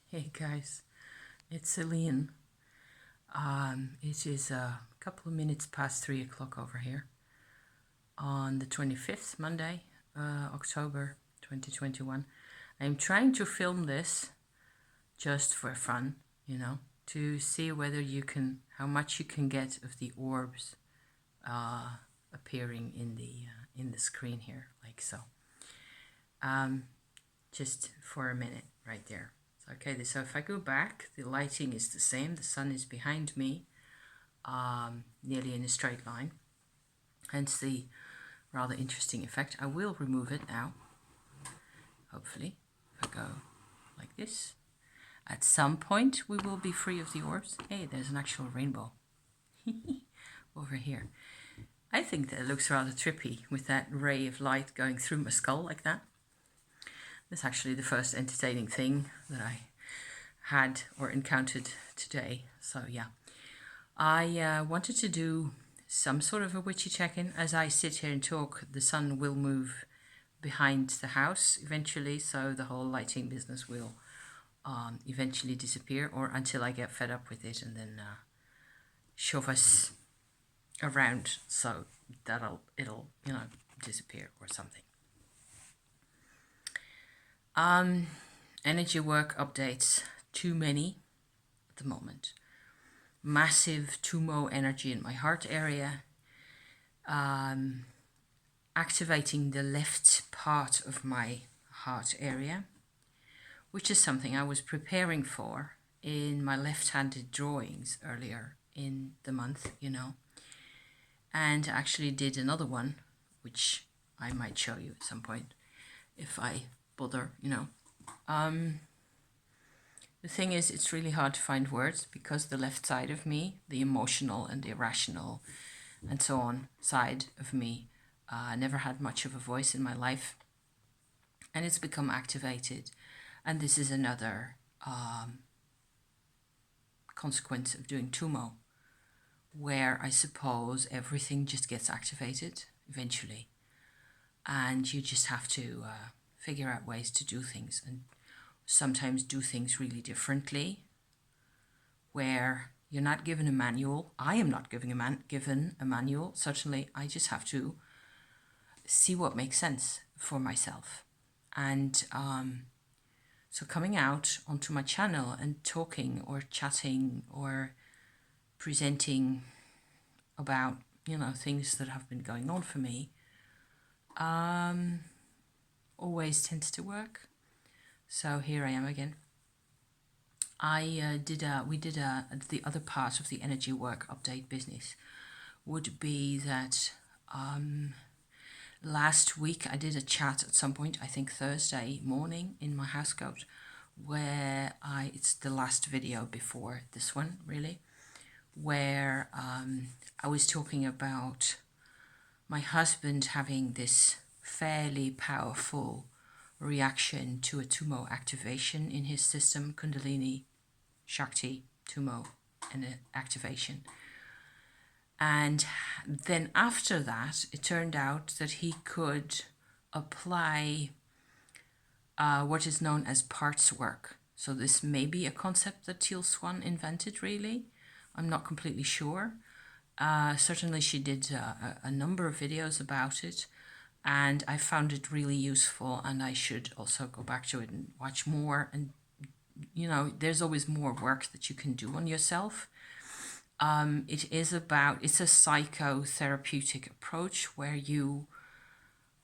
Hey guys, it's Celine. It is a couple of minutes past 3 o'clock over here on the 25th, Monday, October 2021. I'm trying to film this just for fun, to see whether how much you can get of the orbs appearing in the screen here, like so. Just for a minute, right there. Okay, so if I go back, the lighting is the same. The sun is behind me, nearly in a straight line. Hence the rather interesting effect. I will remove it now, hopefully. If I go like this. At some point, we will be free of the orbs. Hey, there's an actual rainbow over here. I think that looks rather trippy with that ray of light going through my skull like that. That's actually the first entertaining thing that I had or encountered today. So yeah, I wanted to do some sort of a witchy check-in. As I sit here and talk, the sun will move behind the house eventually, so the whole lighting business will eventually disappear, or until I get fed up with it and then shove us around so that it'll disappear or something. Energy work updates, too many at the moment. Massive Tummo energy in my heart area. Activating the left part of my heart area, which is something I was preparing for in my left-handed drawings earlier in the month, and actually did another one, which I might show you at some point if I bother, The thing is, it's really hard to find words because the left side of me, the emotional and the irrational and so on side of me, never had much of a voice in my life, and it's become activated. And this is another consequence of doing Tummo, where I suppose everything just gets activated eventually, and you just have to figure out ways to do things, and sometimes do things really differently, where you're not given a manual. I am not given a manual. Certainly, I just have to see what makes sense for myself. And so coming out onto my channel and talking or chatting or presenting about, things that have been going on for me, always tends to work. So here I am again. The other part of the energy work update business would be that last week I did a chat at some point, I think Thursday morning in my housecoat, where it's the last video before this one really, where I was talking about my husband having this fairly powerful reaction to a Tummo activation in his system, Kundalini, Shakti, Tummo, and an activation. And then after that, it turned out that he could apply what is known as parts work. So this may be a concept that Teal Swan invented, really. I'm not completely sure. Certainly she did a number of videos about it, and I found it really useful, and I should also go back to it and watch more. And, there's always more work that you can do on yourself. It's a psychotherapeutic approach where you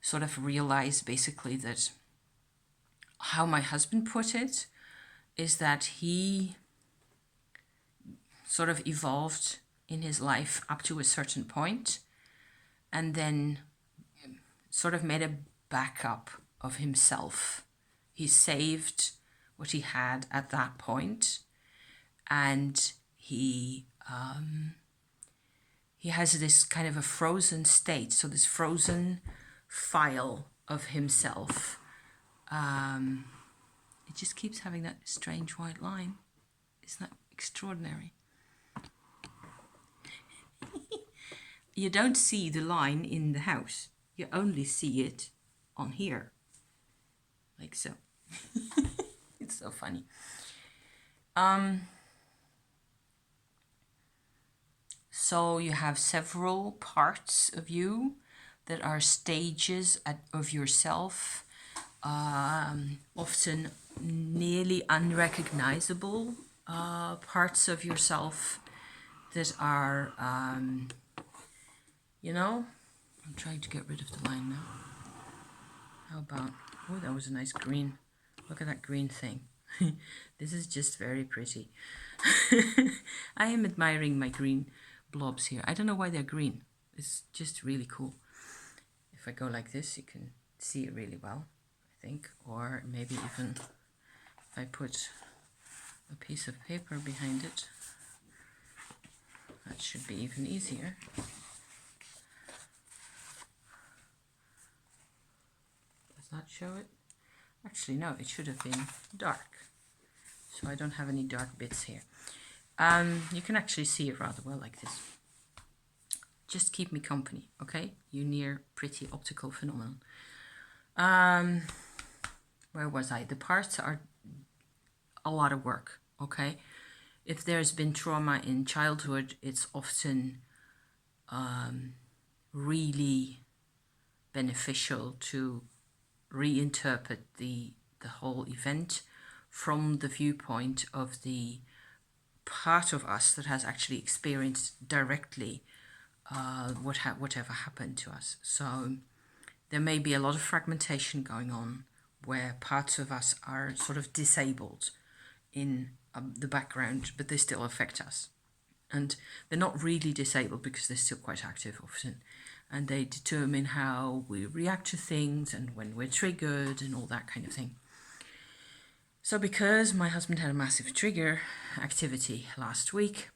sort of realize basically that, how my husband put it, is that he sort of evolved in his life up to a certain point and then sort of made a backup of himself. He saved what he had at that point, and he has this kind of a frozen state, so this frozen file of himself. It just keeps having that strange white line. Isn't that extraordinary? You don't see the line in the house. You only see it on here. Like so. It's so funny. So you have several parts of you that are stages of yourself, often nearly unrecognizable parts of yourself that are, I'm trying to get rid of the line now. How about, oh, that was a nice green. Look at that green thing. This is just very pretty. I am admiring my green blobs here. I don't know why they're green. It's just really cool. If I go like this, you can see it really well, I think. Or maybe even if I put a piece of paper behind it, that should be even easier. Does that show it? Actually, no, it should have been dark. So I don't have any dark bits here. You can actually see it rather well like this. Just keep me company, okay? You near pretty optical phenomenon. Where was I? The parts are a lot of work, okay? If there's been trauma in childhood, it's often really beneficial to reinterpret the whole event from the viewpoint of the part of us that has actually experienced directly whatever happened to us. So there may be a lot of fragmentation going on where parts of us are sort of disabled in the background, but they still affect us. And they're not really disabled because they're still quite active often. And they determine how we react to things and when we're triggered and all that kind of thing. So because my husband had a massive trigger activity last week,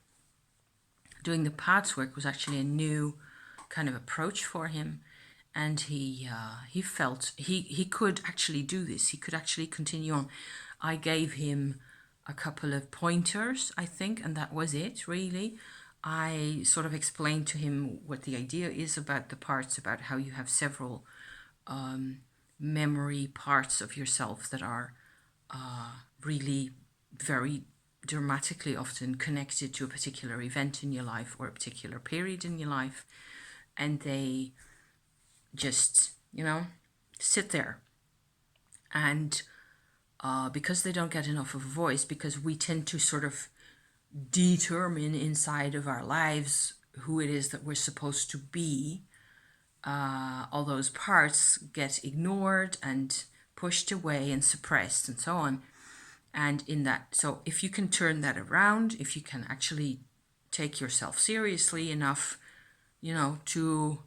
doing the parts work was actually a new kind of approach for him. And he felt he could actually do this. He could actually continue on. I gave him a couple of pointers, I think, and that was it, really. I sort of explained to him what the idea is about the parts, about how you have several memory parts of yourself that are really very dramatically often connected to a particular event in your life or a particular period in your life. And they just, sit there. And because they don't get enough of a voice, because we tend to sort of determine inside of our lives who it is that we're supposed to be, all those parts get ignored and pushed away and suppressed and so on. And in that, so if you can turn that around, if you can actually take yourself seriously enough, to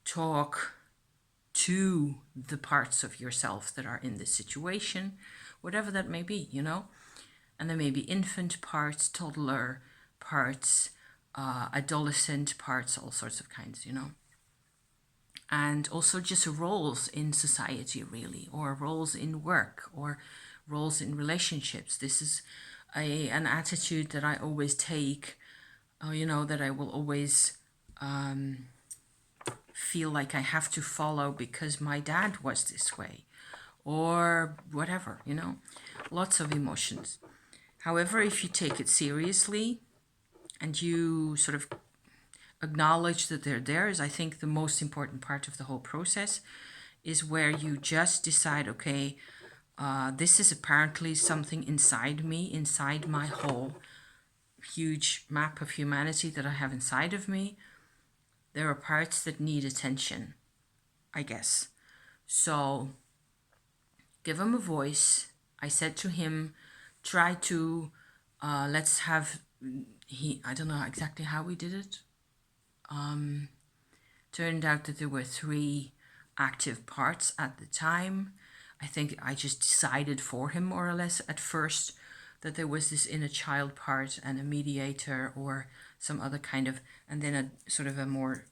talk to the parts of yourself that are in this situation, whatever that may be, and there may be infant parts, toddler parts, adolescent parts, all sorts of kinds, and also just roles in society, really, or roles in work, or roles in relationships. This is an attitude that I always take, that I will always feel like I have to follow because my dad was this way, or whatever, lots of emotions. However, if you take it seriously and you sort of acknowledge that they're there, is I think the most important part of the whole process, is where you just decide, okay, this is apparently something inside me, inside my whole huge map of humanity that I have inside of me. There are parts that need attention, I guess. So give them a voice. I said to him, try to, let's have, I don't know exactly how we did it. Turned out that there were 3 active parts at the time. I think I just decided for him more or less at first that there was this inner child part and a mediator or some other kind of, and then a sort of a more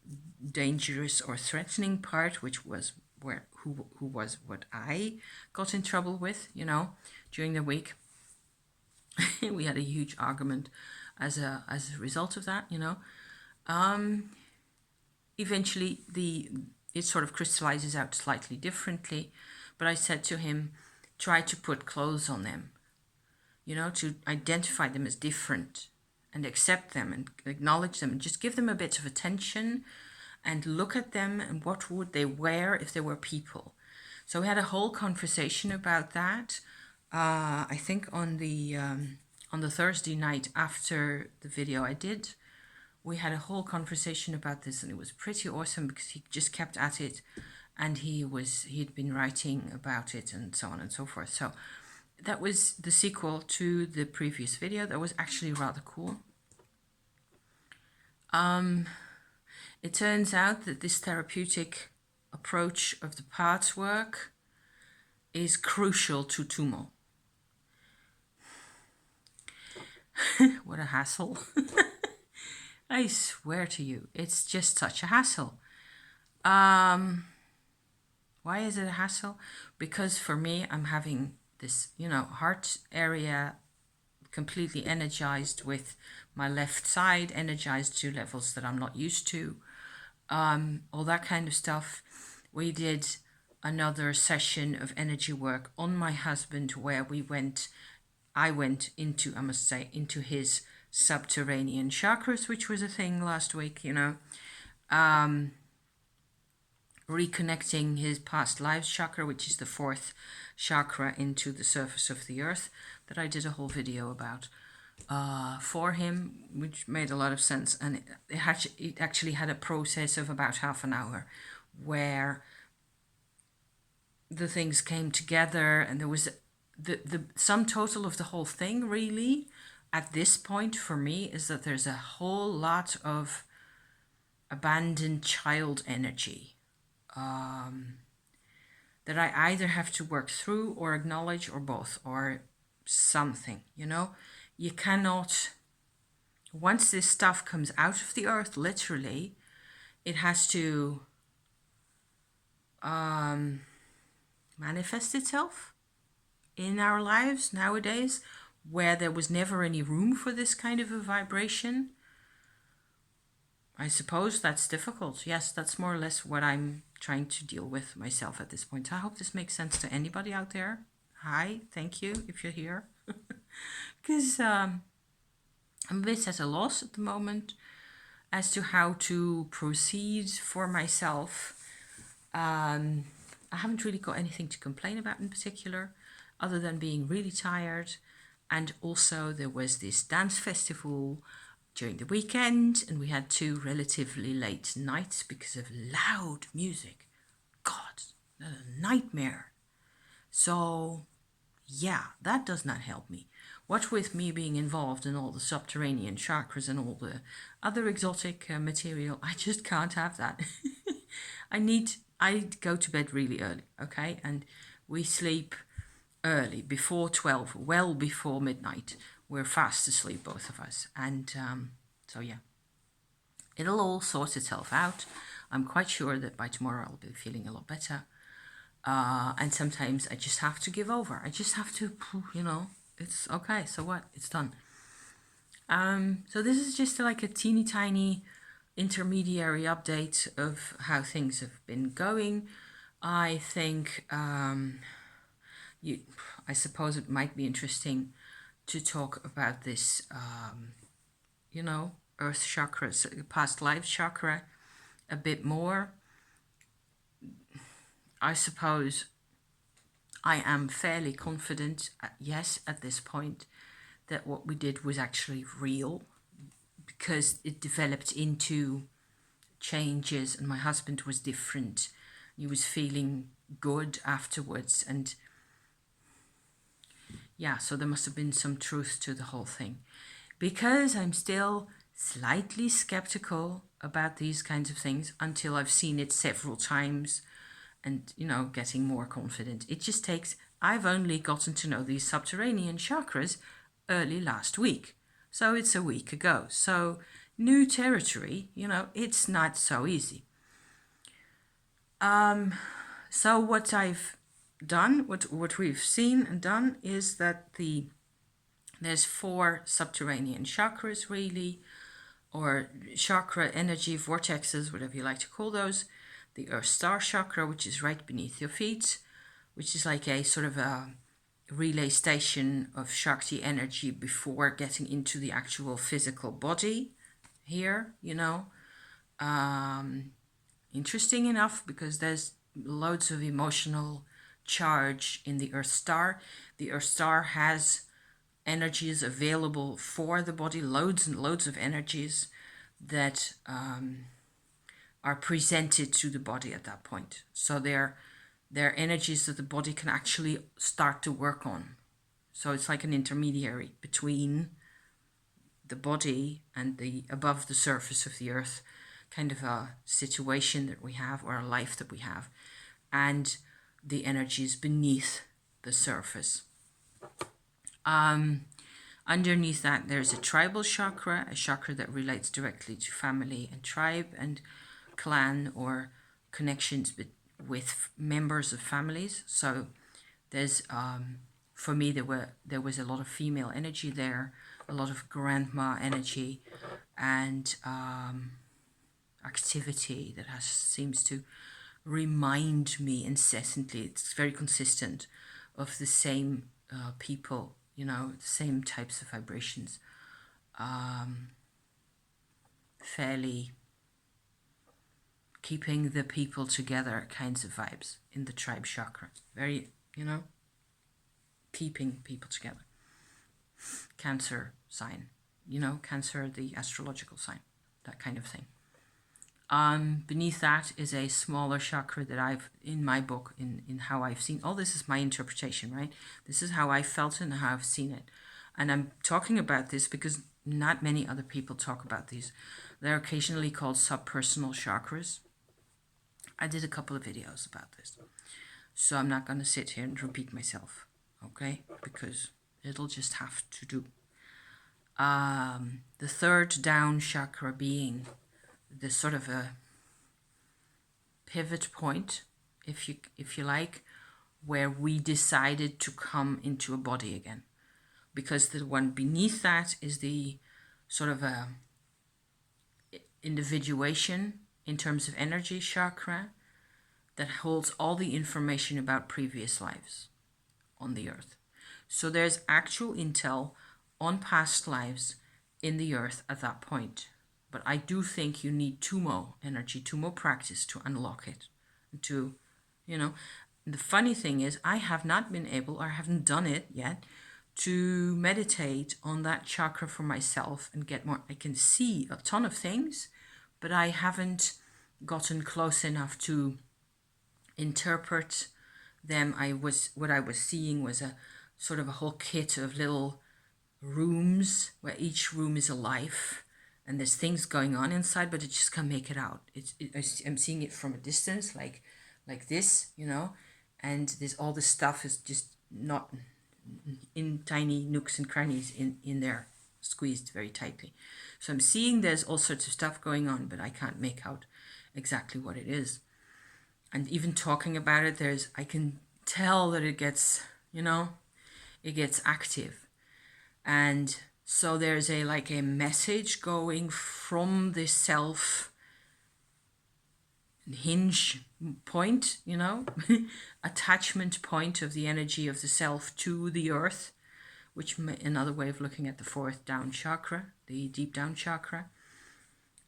dangerous or threatening part, which was who was what I got in trouble with, during the week. We had a huge argument as a result of that, Eventually it sort of crystallizes out slightly differently, but I said to him, try to put clothes on them. you know, to identify them as different and accept them and acknowledge them and just give them a bit of attention and look at them and what would they wear if they were people. So we had a whole conversation about that. I think on the Thursday night after the video I did, we had a whole conversation about this, and it was pretty awesome because he just kept at it, and he'd been writing about it and so on and so forth. So that was the sequel to the previous video. That was actually rather cool. It turns out that this therapeutic approach of the parts work is crucial to Tummo. What a hassle. I swear to you, it's just such a hassle. Why is it a hassle? Because for me, I'm having this, you know, heart area completely energized with my left side energized to levels that I'm not used to. All that kind of stuff. We did another session of energy work on my husband where I went into, I must say, into his Subterranean Chakras, which was a thing last week, you know. Reconnecting his past lives chakra, which is the 4th chakra into the surface of the earth, that I did a whole video about for him, which made a lot of sense. And it actually had a process of about half an hour where the things came together, and there was the sum total of the whole thing really at this point for me is that there's a whole lot of abandoned child energy that I either have to work through or acknowledge or both or something, you know. You cannot, once this stuff comes out of the earth, literally, it has to manifest itself in our lives nowadays, where there was never any room for this kind of a vibration. I suppose that's difficult. Yes, that's more or less what I'm trying to deal with myself at this point. I hope this makes sense to anybody out there. Hi, thank you if you're here. Because I'm a bit at a loss at the moment as to how to proceed for myself. I haven't really got anything to complain about in particular, other than being really tired. And also there was this dance festival during the weekend, and we had 2 relatively late nights because of loud music. God, a nightmare. So yeah, that does not help me. What with me being involved in all the subterranean chakras and all the other exotic material, I just can't have that. I go to bed really early, okay? And we sleep early, before 12, well before midnight. We're fast asleep, both of us. And so yeah, it'll all sort itself out. I'm quite sure that by tomorrow I'll be feeling a lot better. And sometimes I just have to give over. I just have to, you know, it's okay, so what? It's done. So this is just like a teeny tiny intermediary update of how things have been going. I think I suppose it might be interesting to talk about this, you know, earth chakras, past life chakra a bit more. I suppose I am fairly confident, yes, at this point, that what we did was actually real, because it developed into changes, and my husband was different. He was feeling good afterwards, and yeah, so there must have been some truth to the whole thing. Because I'm still slightly skeptical about these kinds of things until I've seen it several times and, you know, getting more confident. It just takes, I've only gotten to know these subterranean chakras early last week. So it's a week ago. So new territory, you know, it's not so easy. So what I've done, what we've seen and done is that there's 4 subterranean chakras really, or chakra energy vortexes, whatever you like to call those. The Earth Star chakra, which is right beneath your feet, which is like a sort of a relay station of Shakti energy before getting into the actual physical body here, you know. Interesting enough, because there's loads of emotional charge in the Earth Star. The Earth Star has energies available for the body, loads and loads of energies that are presented to the body at that point. So they're energies that the body can actually start to work on. So it's like an intermediary between the body and the above the surface of the earth kind of a situation that we have, or a life that we have, and the energies beneath the surface. Underneath that, there's a tribal chakra, a chakra that relates directly to family and tribe and clan, or connections with members of families. So there's for me there was a lot of female energy there, a lot of grandma energy, and activity that seems to remind me incessantly. It's very consistent of the same people, you know, the same types of vibrations. Fairly keeping the people together kinds of vibes in the tribe chakra. Very, you know, keeping people together. Cancer sign, you know, Cancer, the astrological sign, that kind of thing. Beneath that is a smaller chakra that I've, in my book, in how I've seen, all this is my interpretation, right? This is how I felt and how I've seen it. And I'm talking about this because not many other people talk about these. They're occasionally called subpersonal chakras. I did a couple of videos about this. So I'm not going to sit here and repeat myself, okay? Because it'll just have to do. The third down chakra being the sort of a pivot point, if you like, where we decided to come into a body again, because the one beneath that is the sort of a individuation in terms of energy chakra that holds all the information about previous lives on the earth. So there's actual intel on past lives in the earth at that point. But I do think you need Tummo energy, Tummo practice to unlock it. To, you know, the funny thing is I have not been able, or haven't done it yet, to meditate on that chakra for myself and get more. I can see a ton of things, but I haven't gotten close enough to interpret them. What I was seeing was a sort of a whole kit of little rooms where each room is a life. And there's things going on inside, but I just can't make it out. I'm seeing it from a distance, like this, you know, and there's all this stuff is just not in tiny nooks and crannies in there, squeezed very tightly. So I'm seeing there's all sorts of stuff going on, but I can't make out exactly what it is. And even talking about it, I can tell that it gets, you know, it gets active. And so there's a message going from the self hinge point, you know, attachment point of the energy of the self to the earth, which another way of looking at the fourth down chakra, the deep down chakra.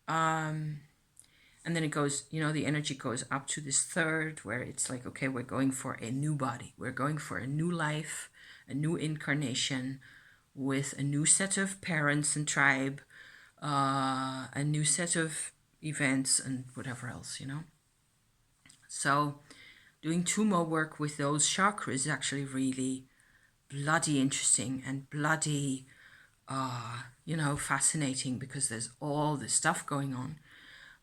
And then it goes, you know, the energy goes up to this third, where it's like, okay, we're going for a new body. We're going for a new life, a new incarnation, with a new set of parents and tribe, a new set of events and whatever else, you know. So doing Tummo work with those chakras is actually really bloody interesting and bloody, you know, fascinating, because there's all this stuff going on,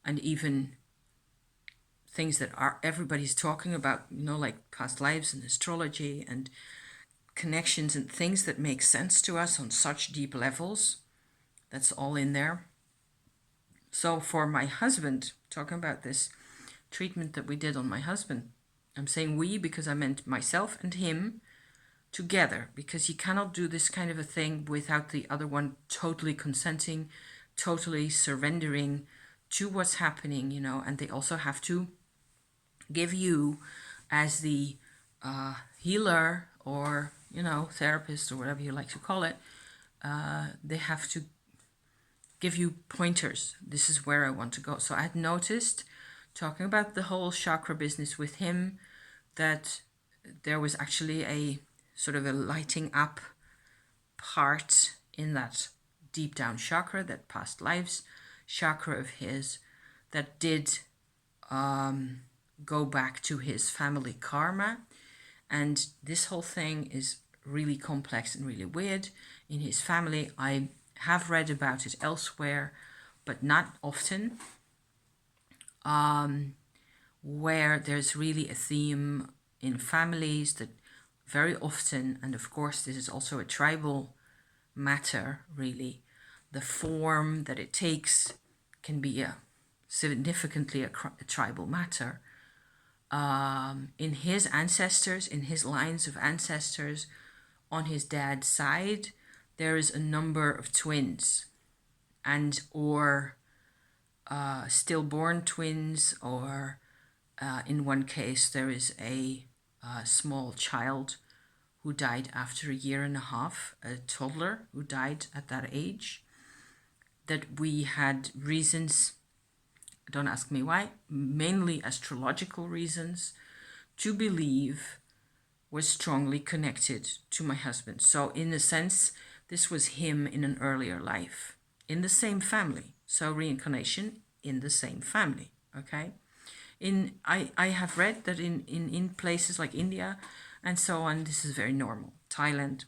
and even things that everybody's talking about, you know, like past lives and astrology and connections and things that make sense to us on such deep levels. That's all in there. So for my husband, talking about this treatment that we did on my husband, I'm saying we because I meant myself and him together, because you cannot do this kind of a thing without the other one totally consenting, totally surrendering to what's happening, you know. And they also have to give you, as the healer or therapist or whatever you like to call it, they have to give you pointers. This is where I want to go. So I had noticed, talking about the whole chakra business with him, that there was actually a sort of a lighting up part in that deep down chakra, that past lives chakra of his, that did go back to his family karma. And this whole thing is really complex and really weird in his family. I have read about it elsewhere, but not often, where there's really a theme in families that very often, and of course this is also a tribal matter really, the form that it takes can be significantly a tribal matter. In his ancestors, in his lines of ancestors, on his dad's side, there is a number of twins, and or stillborn twins, or in one case there is a small child who died after a year and a half, a toddler who died at that age, that we had reasons, don't ask me why, mainly astrological reasons, to believe was strongly connected to my husband. So in a sense, this was him in an earlier life, in the same family. So reincarnation in the same family, okay? I have read that in places like India and so on, this is very normal. Thailand,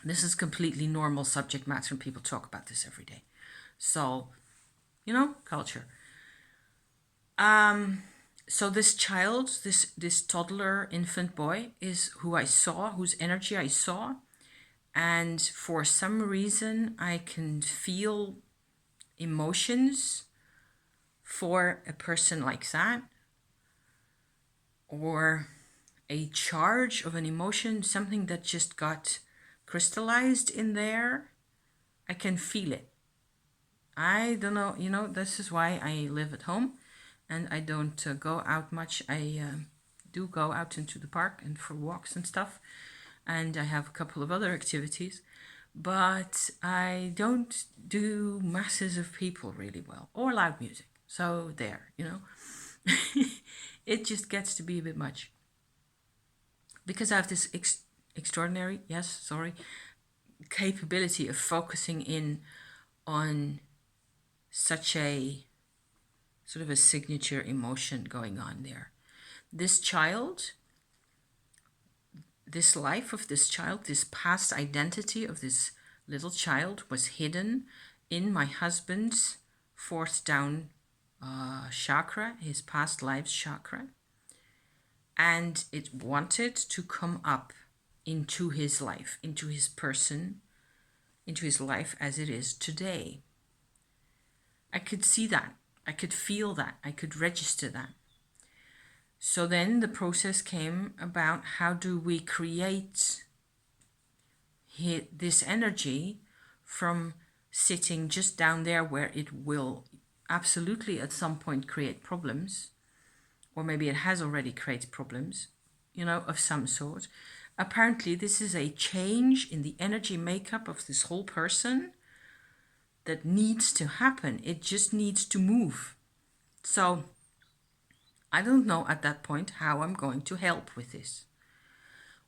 this is completely normal subject matter, and people talk about this every day. So, culture. So this child, this toddler infant boy, is who I saw, whose energy I saw. And for some reason, I can feel emotions for a person like that, or a charge of an emotion, something that just got crystallized in there. I can feel it. I don't know, this is why I live at home and I don't go out much. I do go out into the park and for walks and stuff, and I have a couple of other activities, but I don't do masses of people really well, or loud music. So there, it just gets to be a bit much. Because I have this extraordinary, capability of focusing in on such a sort of a signature emotion going on there. This child, this life of this child, this past identity of this little child was hidden in my husband's fourth down chakra, his past lives chakra. And it wanted to come up into his life, into his person, into his life as it is today. I could see that. I could feel that. I could register that. So then the process came about, how do we create this energy from sitting just down there where it will absolutely at some point create problems, or maybe it has already created problems, of some sort. Apparently, this is a change in the energy makeup of this whole person that needs to happen. It just needs to move. So I don't know at that point how I'm going to help with this.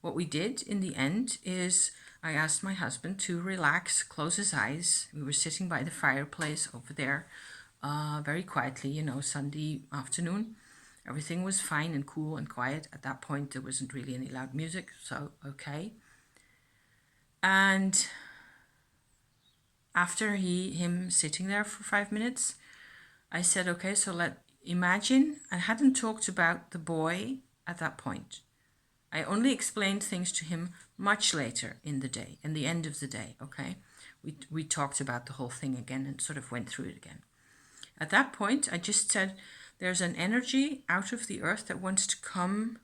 What we did in the end is I asked my husband to relax, close his eyes. We were sitting by the fireplace over there, very quietly, Sunday afternoon. Everything was fine and cool and quiet. At that point, there wasn't really any loud music, so okay. And after him sitting there for 5 minutes, I said, okay, so imagine, I hadn't talked about the boy at that point. I only explained things to him much later in the day, in the end of the day, okay? We talked about the whole thing again and sort of went through it again. At that point, I just said, there's an energy out of the earth that wants to come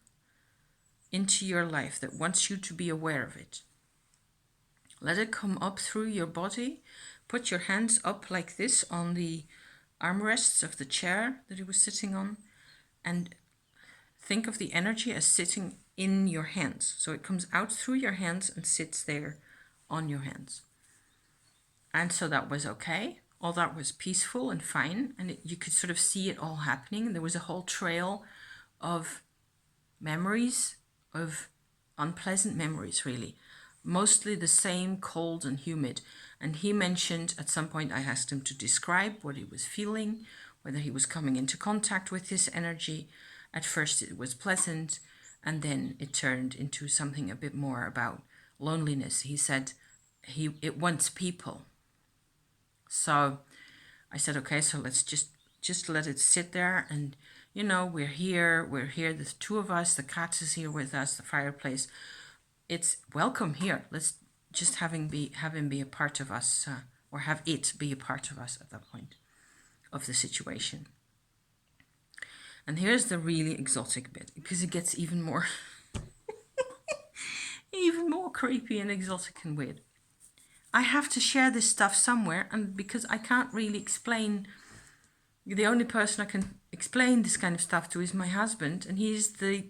into your life, that wants you to be aware of it. Let it come up through your body. Put your hands up like this on the armrests of the chair that he was sitting on, and think of the energy as sitting in your hands. So it comes out through your hands and sits there on your hands. And so that was okay. All that was peaceful and fine. And you could sort of see it all happening. And there was a whole trail of memories, of unpleasant memories, really. Mostly the same, cold and humid. And he mentioned at some point, I asked him to describe what he was feeling, whether he was coming into contact with this energy. At first it was pleasant, and then it turned into something a bit more about loneliness. He said it wants people. So I said, okay, so let's just let it sit there. And, you know, we're here, the two of us, the cat is here with us, the fireplace. It's welcome here. Let's just have him be a part of us, or have it be a part of us at that point of the situation. And here's the really exotic bit, because it gets even more, even more creepy and exotic and weird. I have to share this stuff somewhere, and because I can't really explain, the only person I can explain this kind of stuff to is my husband, and he's the,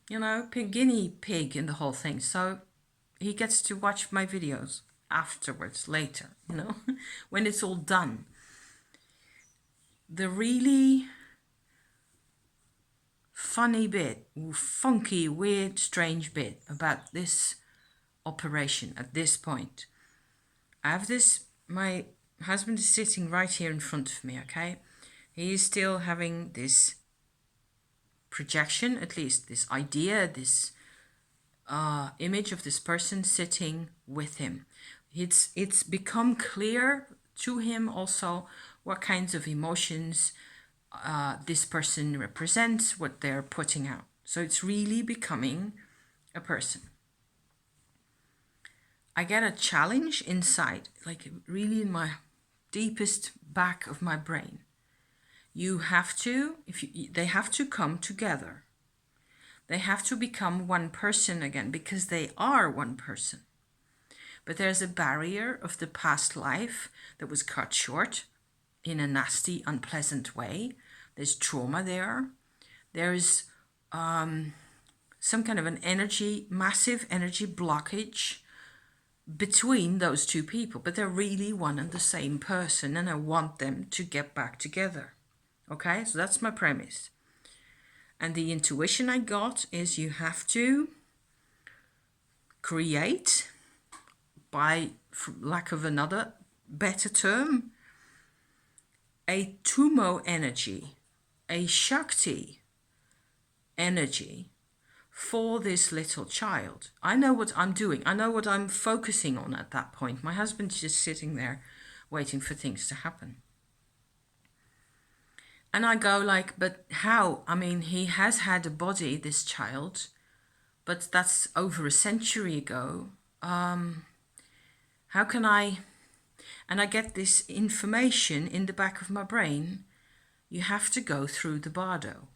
you know, guinea pig in the whole thing. So he gets to watch my videos afterwards, later, you know, when it's all done. The really funny bit, funky, weird, strange bit about this operation at this point. I have this, my husband is sitting right here in front of me, okay? He is still having this projection, at least this idea, this image of this person sitting with him. It's become clear to him also what kinds of emotions this person represents, what they're putting out. So it's really becoming a person. I get a challenge inside, like really in my deepest back of my brain. You have to, they have to come together. They have to become one person again, because they are one person. But there's a barrier of the past life that was cut short in a nasty, unpleasant way. There's trauma there. There's some kind of an massive energy blockage between those two people, but they're really one and the same person, and I want them to get back together. Okay, so that's my premise. And the intuition I got is you have to create, by for lack of another better term, a Tummo energy, a Shakti energy for this little child. I know what I'm doing. I know what I'm focusing on at that point. My husband's just sitting there waiting for things to happen. And I go like, but how? I mean, he has had a body, this child, but that's over a century ago. How can I... And I get this information in the back of my brain. You have to go through the bardo.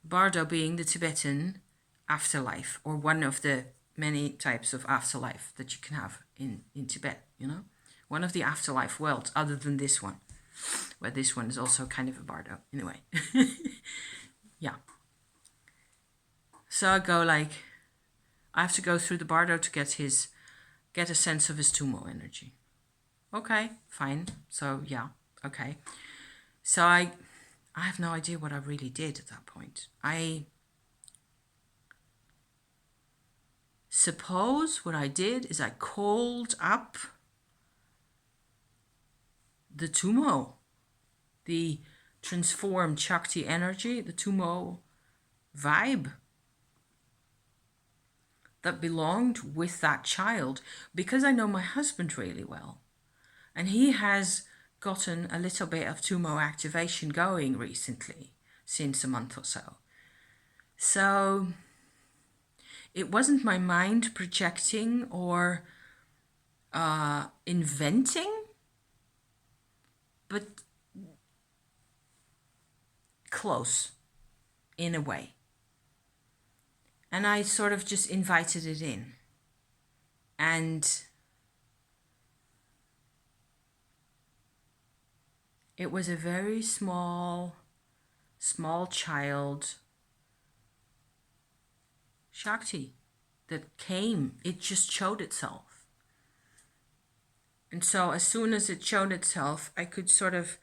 Bardo being the Tibetan afterlife, or one of the many types of afterlife that you can have in Tibet, you know? One of the afterlife worlds, other than this one, where this one is also kind of a bardo. Anyway, yeah. So I go like, I have to go through the bardo to get a sense of his Tummo energy. Okay, fine. So yeah, okay. So I have no idea what I really did at that point. I suppose what I did is I called up the Tummo, the transformed Shakti energy, the Tummo vibe that belonged with that child, because I know my husband really well. And he has gotten a little bit of Tummo activation going recently, since a month or so. So it wasn't my mind projecting or inventing, but close in a way. And I sort of just invited it in. And it was a very small child Shakti that came. It just showed itself. And so as soon as it showed itself, I could sort of,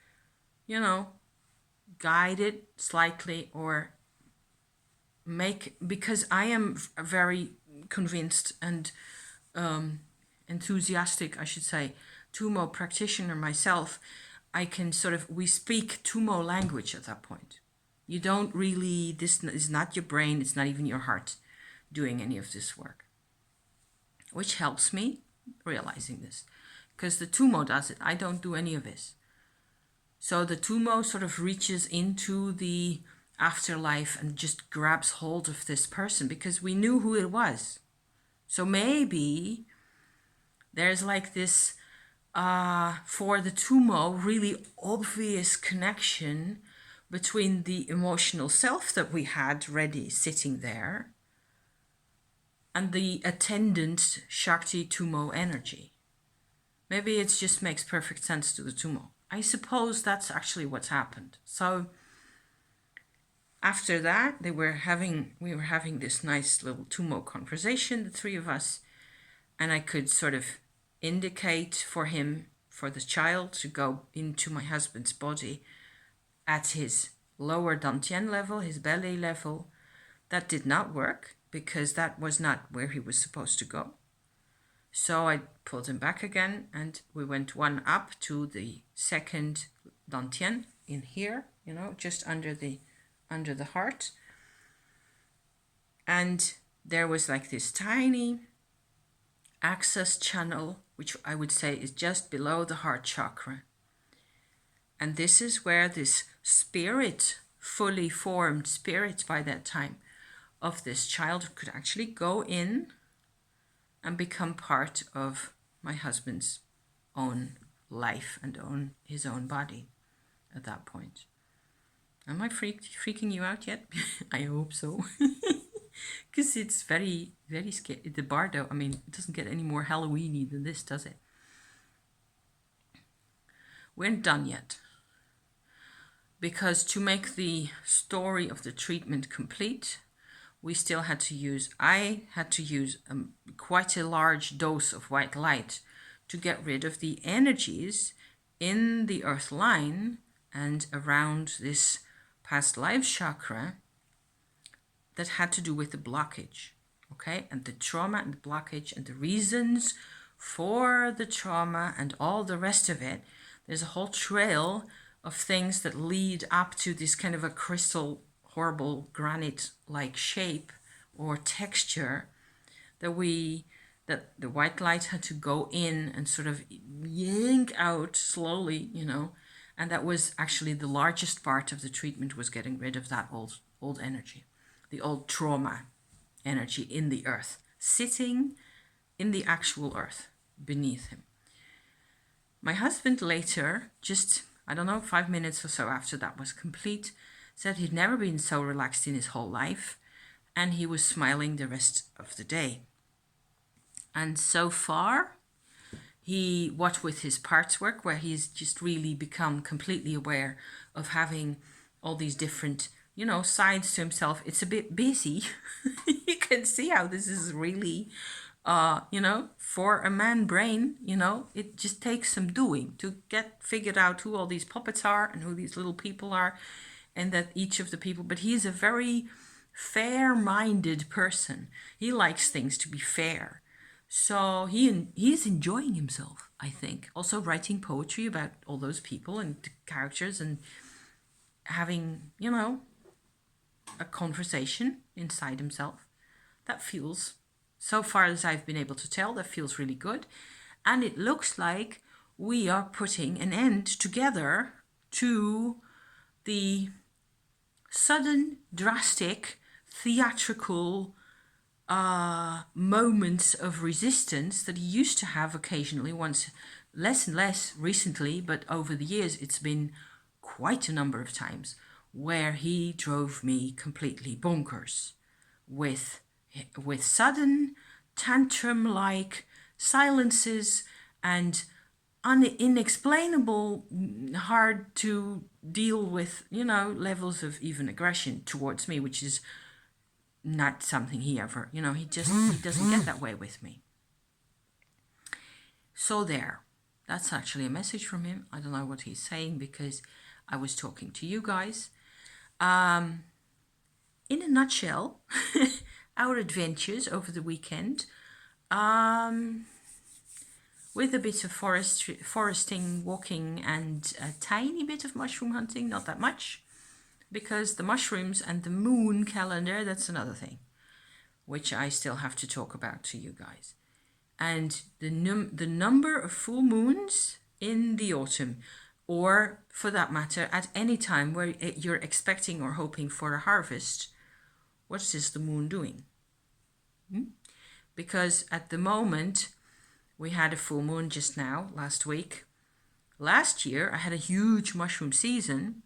guide it slightly or because I am very convinced and enthusiastic, I should say, Tummo practitioner myself. I can we speak Tummo language at that point. You don't really, this is not your brain, it's not even your heart doing any of this work, which helps me realizing this, because the Tummo does it. I don't do any of this. So the Tummo sort of reaches into the afterlife and just grabs hold of this person because we knew who it was. So maybe there's like this, for the Tummo, really obvious connection between the emotional self that we had ready sitting there and the attendant Shakti Tummo energy. Maybe it just makes perfect sense to the Tummo. I suppose that's actually what's happened. So after that, we were having this nice little Tummo conversation, the three of us, and I could sort of indicate for the child to go into my husband's body at his lower dantian level, his belly level. That did not work because that was not where he was supposed to go. So I pulled him back again and we went one up to the second dantian in here, just under the heart. And there was like this tiny access channel, which I would say is just below the heart chakra. And this is where this spirit, fully formed spirit by that time, of this child could actually go in and become part of my husband's own life and his own body at that point. Am I freaking you out yet? I hope so. Because it's very, very scary. The bardo, it doesn't get any more Halloween-y than this, does it? We aren't done yet. Because to make the story of the treatment complete, I had to use quite a large dose of white light to get rid of the energies in the earth line and around this past life chakra that had to do with the blockage, okay? And the trauma and the blockage and the reasons for the trauma and all the rest of it. There's a whole trail of things that lead up to this kind of a crystal, horrible granite-like shape or texture that the white light had to go in and sort of yank out slowly, and that was actually the largest part of the treatment, was getting rid of that old energy, the old trauma energy in the earth, sitting in the actual earth beneath him. My husband later, just, 5 minutes or so after that was complete, said he'd never been so relaxed in his whole life, and he was smiling the rest of the day. And so far, what with his parts work, where he's just really become completely aware of having all these different, sides to himself. It's a bit busy. You can see how this is really, for a man brain, it just takes some doing to get figured out who all these puppets are and who these little people are, and that each of the people, but he's a very fair-minded person. He likes things to be fair. So he's enjoying himself, I think. Also writing poetry about all those people and characters and having, a conversation inside himself. That feels, so far as I've been able to tell, that feels really good. And it looks like we are putting an end together to the sudden, drastic, theatrical moments of resistance that he used to have occasionally, once less and less recently, but over the years it's been quite a number of times, where he drove me completely bonkers with sudden tantrum-like silences and inexplainable, hard to deal with, levels of even aggression towards me, which is not something he ever, he doesn't get that way with me. So there, that's actually a message from him. I don't know what he's saying because I was talking to you guys. In a nutshell, our adventures over the weekend, with a bit of foresting, walking, and a tiny bit of mushroom hunting, not that much, because the mushrooms and the moon calendar, that's another thing, which I still have to talk about to you guys. And the number of full moons in the autumn, or for that matter, at any time where you're expecting or hoping for a harvest, what is the moon doing? Because at the moment, we had a full moon just now, last week. Last year, I had a huge mushroom season,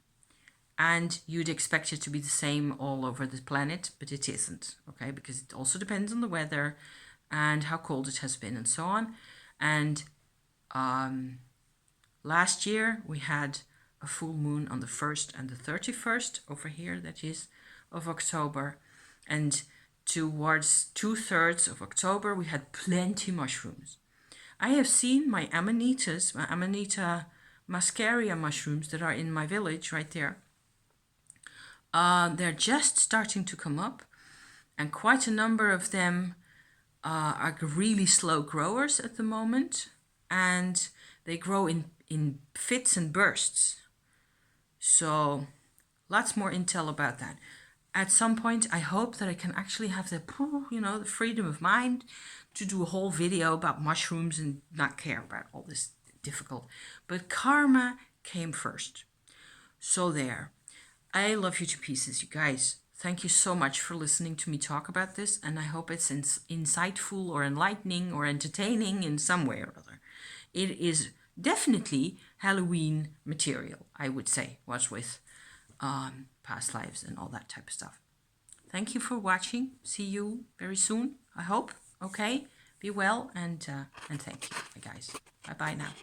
and you'd expect it to be the same all over the planet, but it isn't, okay? Because it also depends on the weather and how cold it has been and so on. And last year, we had a full moon on the 1st and the 31st over here, that is, of October. And towards 2/3 of October, we had plenty mushrooms. I have seen my amanitas, my Amanita muscaria mushrooms that are in my village right there. They're just starting to come up, and quite a number of them are really slow growers at the moment, and they grow in fits and bursts. So lots more intel about that. At some point, I hope that I can actually have the freedom of mind to do a whole video about mushrooms and not care about all this difficult. But karma came first. So there. I love you to pieces, you guys. Thank you so much for listening to me talk about this, and I hope it's insightful or enlightening or entertaining in some way or other. It is definitely Halloween material, I would say, what's with past lives and all that type of stuff. Thank you for watching. See you very soon, I hope. Okay, be well, and thank you, guys. Bye-bye now.